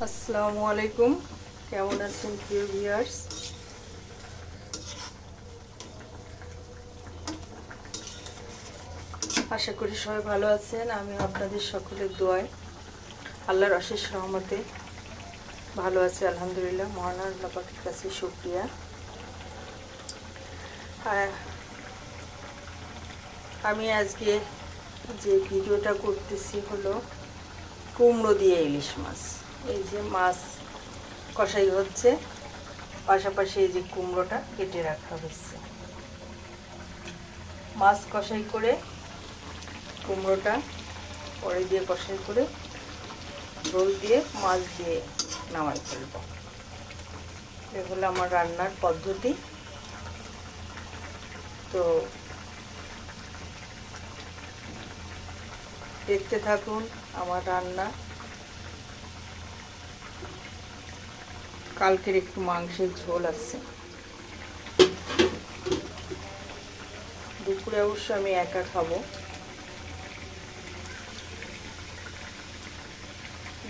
আসসালামু আলাইকুম। কেমন আছেন প্রিয় ভিউয়ার্স? আশা করি সবাই ভালো আছেন। আমি আপনাদের সকলের দোয়ায় আল্লাহর অশেষ রহমতে ভালো আছি, আলহামদুলিল্লাহ। মহান আল্লাহ পাকের কাছে শুকরিয়া। আমি আজকে যে ভিডিওটা করতেছি হলো কুমড়ো দিয়ে ইলিশ মাছ। এই যে মাছ কষাই হচ্ছে, পাশাপাশি এই যে কুমড়োটা কেটে রাখা হয়েছে। মাছ কষাই করে কুমড়োটা পরে দিয়ে কষাই করে ঝোল দিয়ে মাছ দিয়ে নামাই ফেলব। এগুলো আমার রান্নার পদ্ধতি। তো দেখতে থাকুন আমার রান্না। কালকের একটু মাংসের ঝোল আছে। দুপুরে অবশ্য আমি একা খাবো।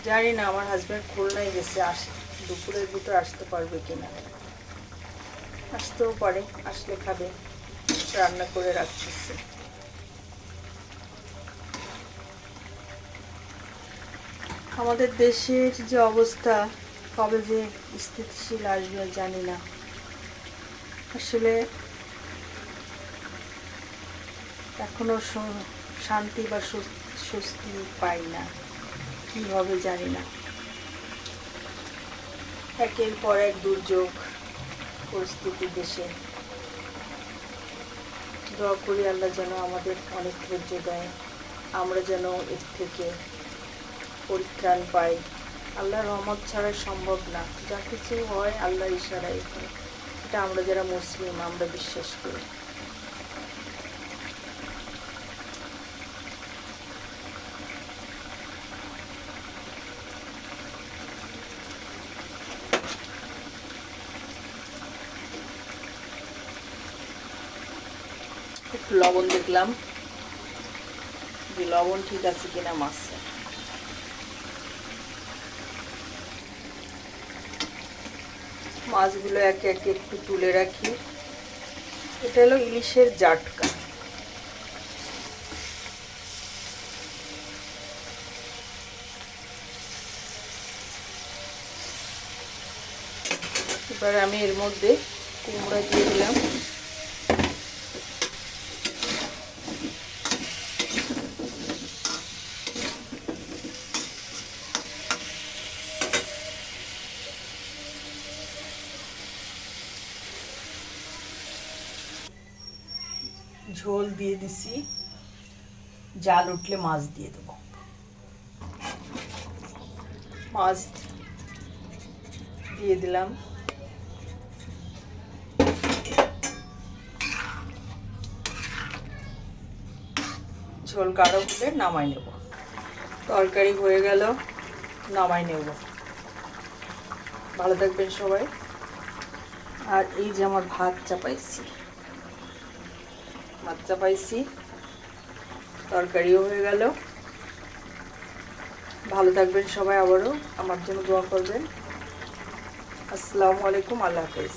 জানি না আমার হাজব্যান্ড খুলনায় গেছে, দুপুরের ভিতর আসতে পারবে কিনা। আসতেও পারে, আসলে খাবে। রান্না করে রাখতেছি। আমাদের দেশের যে অবস্থা কবে যে স্থিতিশীল আসবে জানি না। আসলে এখনো শান্তি বা স্বস্তি পাই না, কি হবে জানি না। একের পর এক দুর্যোগ পরিস্থিতি দেশে। দোয়া করি আল্লাহ যেন আমাদের অনেক ধৈর্য দেয়, আমরা যেন এর থেকে পরিত্রাণ পাই। আল্লাহর রহমত ছাড়া সম্ভব না। যা কিছু হয় আল্লাহর ইশারায় হয়, এটা আমরা যারা মুসলিম আমরা বিশ্বাস করি। একটু লবণ দেখলাম যে লবণ ঠিক আছে কিনা মাছে। মাছগুলো একে একে একটু তুলে রাখি। এটা হলো ইলিশের জাটকা। এবার আমি এর মধ্যে কুমড়া দিয়ে দিলাম। ঝোল দিয়ে দিছি, জাল উঠলে মাছ দিয়ে দেবো। মাছ দিয়ে দিলাম। ঝোল গাঢ় হলে নামাই নেব। তরকারি হয়ে গেল, নামাই নেব। ভালো থাকবেন সবাই। আর এই যে আমার ভাত চাপাইছি, তরকারিও হয়ে গেল। ভালো থাকবেন সবাই। আবারও আমার জন্য দোয়া করবেন। আসসালামু আলাইকুম। আল্লাহ হাফেজ।